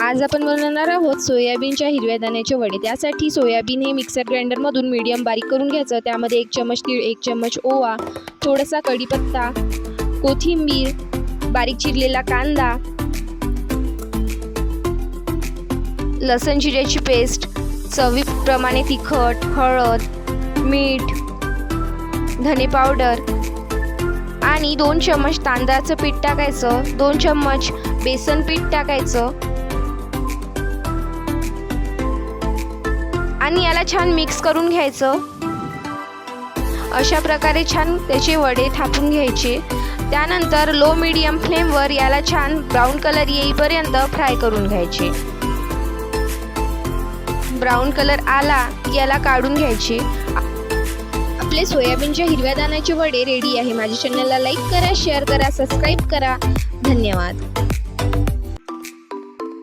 आज आपण बनवणार आहोत सोयाबीनच्या हिरव्या दाण्याचे वडे। त्यासाठी सोयाबीन हे मिक्सर ग्राइंडरमधून मीडियम बारीक करून घ्यायचं। त्यामध्ये 1 चम्मच तीळ, 1 चम्मच ओवा, थोडासा कढीपत्ता, कोथिंबीर, बारीक चिरलेला कांदा, लसूण जिऱ्याची पेस्ट, चवीप्रमाणे तिखट, हळद, मीठ, धने पावडर आणि 2 चम्मच तांदळाचं पीठ टाकायचं, 2 चम्मच बेसन पीठ टाकायचं आणि याला छान मिक्स करून घ्यायचं। अशा प्रकारे छान त्याचे वडे थापून घ्यायचे। त्यानंतर लो मीडियम फ्लेमवर याला छान ब्राऊन कलर येईपर्यंत फ्राय करून घ्यायचे। ब्राऊन कलर आला याला काढून घ्यायचे। आपले सोयाबीनच्या हिरव्या दाण्याचे वडे रेडी आहे। माझ्या चॅनलला लाईक करा, शेअर करा, सबस्क्राईब करा। धन्यवाद।